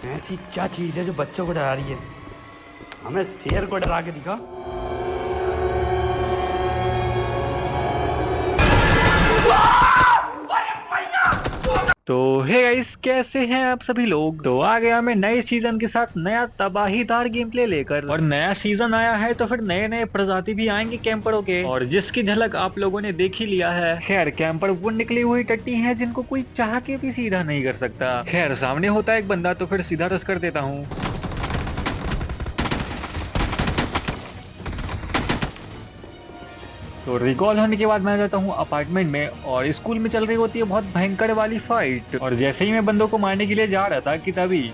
ऐसी क्या चीज़ है जो बच्चों को डरा रही है? हमें शेर को डरा के दिखा। तो हे गाइस, कैसे हैं आप सभी लोग। तो आ गया मैं नए सीजन के साथ नया तबाहीदार गेम प्ले लेकर। और नया सीजन आया है तो फिर नए नए प्रजाति भी आएंगे कैंपरों के, और जिसकी झलक आप लोगों ने देख ही लिया है। खैर, कैंपर वो निकली हुई टट्टी है जिनको कोई चाह के भी सीधा नहीं कर सकता। खैर, सामने होता है एक बंदा तो फिर सीधा रस कर देता हूँ। तो रिकॉल होने के बाद मैं जाता हूँ अपार्टमेंट में, और स्कूल में चल रही होती है बहुत भयंकर वाली फाइट। और जैसे ही मैं बंदों को मारने के लिए जा रहा था कि तभी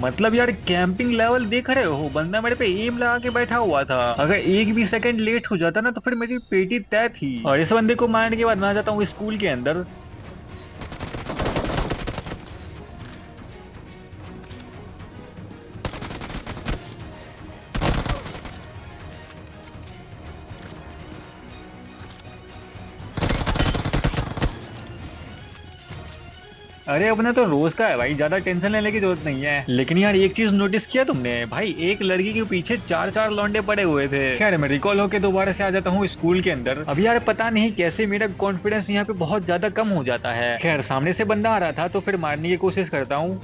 मतलब यार, कैंपिंग लेवल देख रहे हो, बंदा मेरे पे एम लगा के बैठा हुआ था। अगर एक भी सेकंड लेट हो जाता ना तो फिर मेरी पेटी तय थी। और इस बंदे को मारने के बाद मैं जाता हूँ स्कूल के अंदर। अरे अपने तो रोज का है भाई, ज्यादा टेंशन लेने की जरूरत नहीं है। लेकिन यार एक चीज नोटिस किया तुमने भाई, एक लड़की के पीछे चार चार लौंडे पड़े हुए थे। खैर, मैं रिकॉल होके दोबारा से आ जाता हूँ स्कूल के अंदर। अब यार पता नहीं कैसे मेरा कॉन्फिडेंस यहाँ पे बहुत ज्यादा कम हो जाता है। खैर, सामने से बंदा आ रहा था तो फिर मारने की कोशिश करता हूँ।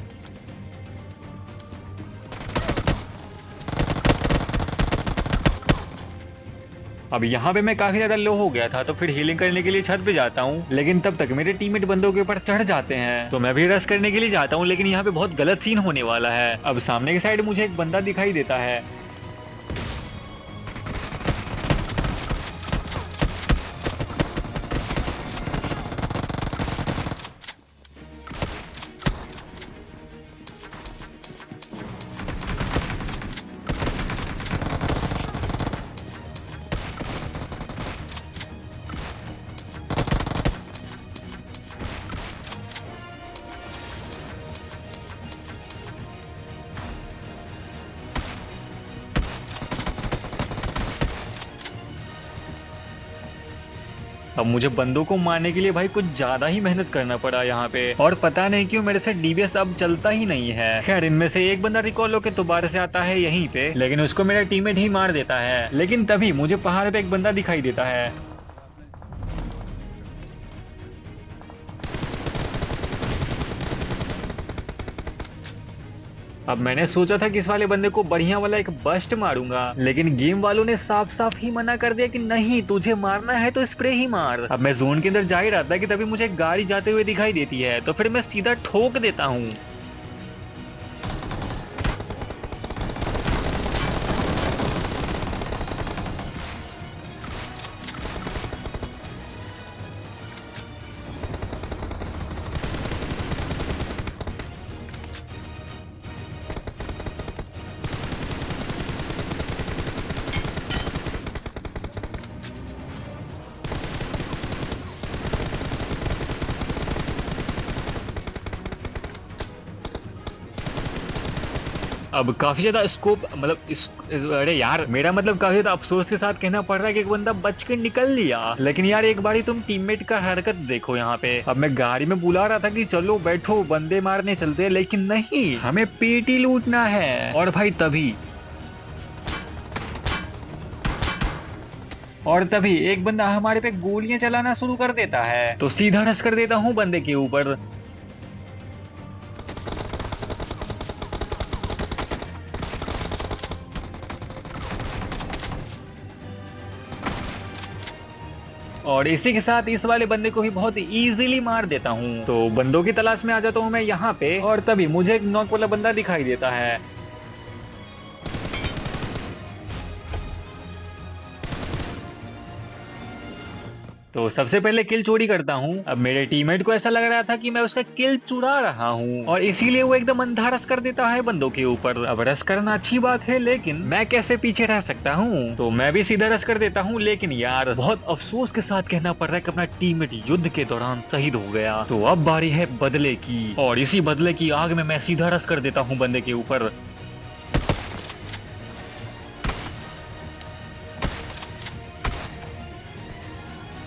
अब यहाँ पे मैं काफी ज्यादा लो हो गया था तो फिर हीलिंग करने के लिए छत पे जाता हूँ, लेकिन तब तक मेरे टीममेट बंदों के ऊपर चढ़ जाते हैं। तो मैं भी रश करने के लिए जाता हूँ, लेकिन यहाँ पे बहुत गलत सीन होने वाला है। अब सामने की साइड मुझे एक बंदा दिखाई देता है। अब मुझे बंदों को मारने के लिए भाई कुछ ज्यादा ही मेहनत करना पड़ा यहाँ पे, और पता नहीं क्यों मेरे से डीबीएस अब चलता ही नहीं है। खैर, इनमें से एक बंदा रिकॉल होके दोबारा से आता है यहीं पे, लेकिन उसको मेरा टीममेट ही मार देता है। लेकिन तभी मुझे पहाड़ पे एक बंदा दिखाई देता है। अब मैंने सोचा था कि इस वाले बंदे को बढ़िया वाला एक बस्ट मारूंगा, लेकिन गेम वालों ने साफ साफ ही मना कर दिया कि नहीं, तुझे मारना है तो स्प्रे ही मार। अब मैं जोन के अंदर जा ही रहा था कि तभी मुझे एक गाड़ी जाते हुए दिखाई देती है, तो फिर मैं सीधा ठोक देता हूँ। अब काफी ज्यादा स्कोप अरे यार, मेरा मतलब काफी ज्यादा अफसोस के साथ कहना पड़ रहा है कि एक बंदा बच के निकल लिया। लेकिन यार एक बारी तुम टीममेट का हरकत देखो यहाँ पे। अब मैं गाड़ी में बुला रहा था कि चलो बैठो बंदे मारने चलते हैं, लेकिन नहीं, हमें पेटी लूटना है। और तभी एक बंदा हमारे पे गोलियां चलाना शुरू कर देता है, तो सीधा रस कर देता हूँ बंदे के ऊपर। और इसी के साथ इस वाले बंदे को भी बहुत इजीली मार देता हूँ। तो बंदों की तलाश में आ जाता हूँ मैं यहाँ पे, और तभी मुझे एक नॉक वाला बंदा दिखाई देता है। तो सबसे पहले किल चोरी करता हूँ। अब मेरे टीममेट को ऐसा लग रहा था कि मैं उसका किल चुरा रहा हूँ, और इसीलिए वो एकदम अंधा रस कर देता है बंदों के ऊपर। अब रस करना अच्छी बात है, लेकिन मैं कैसे पीछे रह सकता हूँ, तो मैं भी सीधा रस कर देता हूँ। लेकिन यार बहुत अफसोस के साथ कहना पड़ रहा है कि अपना टीममेट युद्ध के दौरान शहीद हो गया। तो अब बारी है बदले की, और इसी बदले की आग में मैं सीधा रस कर देता हूँ बंदे के ऊपर।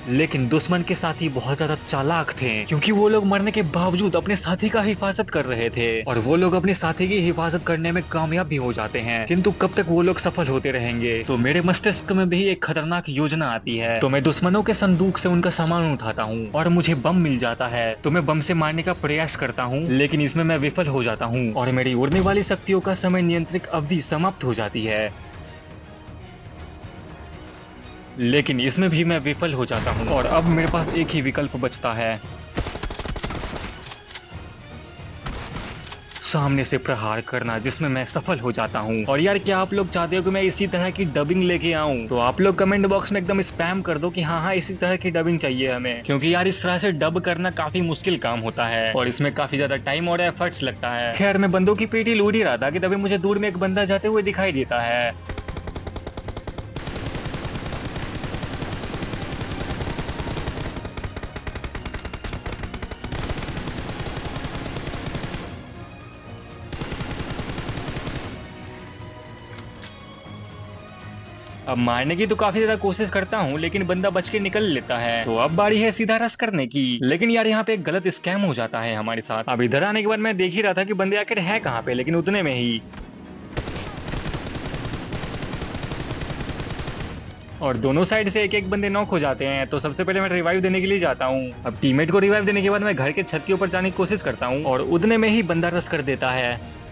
लेकिन दुश्मन के साथी बहुत ज्यादा चालाक थे, क्योंकि वो लोग मरने के बावजूद अपने साथी का हिफाजत कर रहे थे और वो लोग अपने साथी की हिफाजत करने में कामयाब भी हो जाते हैं। किंतु कब तक वो लोग सफल होते रहेंगे? तो मेरे मस्तिष्क में भी एक खतरनाक योजना आती है। तो मैं दुश्मनों के संदूक से उनका सामान उठाता हूँ और मुझे बम मिल जाता है। तो मैं बम से मारने का प्रयास करता हूँ, लेकिन इसमें मैं विफल हो जाता हूँ और मेरी उड़ने वाली शक्तियों का समय नियंत्रित अवधि समाप्त हो जाती है। लेकिन इसमें भी मैं विफल हो जाता हूँ और अब मेरे पास एक ही विकल्प बचता है, सामने से प्रहार करना, जिसमें मैं सफल हो जाता हूँ। और यार, क्या आप लोग चाहते हो कि मैं इसी तरह की डबिंग लेके आऊँ? तो आप लोग कमेंट बॉक्स में एकदम स्पैम कर दो कि हाँ हाँ इसी तरह की डबिंग चाहिए हमें, क्योंकि यार इस तरह से डब करना काफी मुश्किल काम होता है और इसमें काफी ज्यादा टाइम और एफर्ट्स लगता है। खैर, मैं बंदों की पेटी लूट ही रहा था कि तभी मुझे दूर में एक बंदा जाते हुए दिखाई देता है। अब मारने की तो काफी ज्यादा कोशिश करता हूँ, लेकिन बंदा बच के निकल लेता है। तो अब बारी है सीधा रस करने की। लेकिन यार, यहाँ पे एक गलत स्कैम हो जाता है हमारे साथ। अब इधर आने के बाद मैं देख ही रहा था कि बंदे आखिर है कहाँ पे, लेकिन उतने में ही और दोनों साइड से एक एक बंदे नॉक हो जाते हैं। तो सबसे पहले मैं रिवाइव देने के लिए जाता हूँ। अब टीममेट को रिवाइव देने के बाद मैं घर के छत के ऊपर जाने की कोशिश करता हूँ और उतने में ही बंदा रस कर देता है।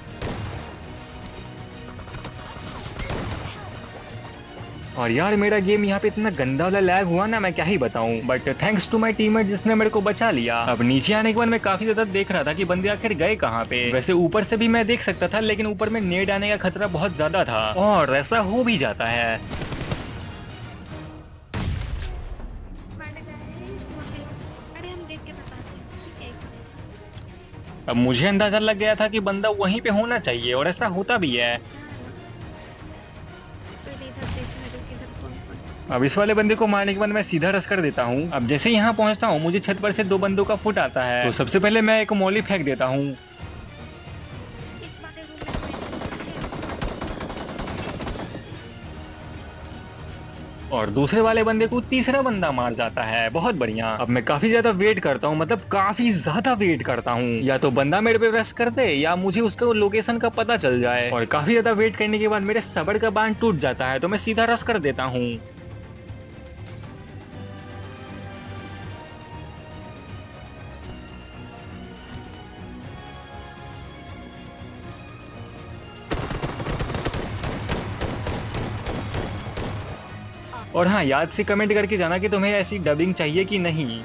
और यार, मेरा गेम यहाँ पे इतना गंदा वाला लैग हुआ ना, मैं क्या ही बताऊं। But thanks to my teammate जिसने मेरे को बचा लिया। अब नीचे आने के बाद मैं काफी ज्यादा देख रहा था कि बंदे आखिर गए कहाँ पे। वैसे ऊपर से भी मैं देख सकता था, लेकिन ऊपर में नेड आने का खतरा बहुत ज्यादा था और ऐसा हो भी जाता है। अरे हम देख के बताते हैं, ठीक है एक मिनट। अब मुझे अंदाजा लग गया था कि बंदा वहीं पे होना चाहिए और ऐसा होता भी है। पहले इधर देख मेरे किधर कौन कौन। अब इस वाले बंदे को मारने के बाद मैं सीधा रस कर देता हूँ। अब जैसे ही यहाँ पहुंचता हूँ, मुझे छत पर से दो बंदों का फुट आता है। तो सबसे पहले मैं एक मौली फेंक देता हूँ इस वाले रूम में कोई और दूसरे वाले बंदे को तीसरा बंदा मार जाता है। बहुत बढ़िया। अब मैं काफी ज्यादा वेट करता हूँ, मतलब काफी ज्यादा वेट करता हूँ, या तो बंदा मेरे पे रश कर दे या मुझे उसका लोकेशन का पता चल जाए। और काफी ज्यादा वेट करने के बाद मेरे सबर का बांध टूट जाता है, तो मैं सीधा रश कर देता हूँ। और हाँ, याद से कमेंट करके जाना कि तुम्हें ऐसी डबिंग चाहिए कि नहीं।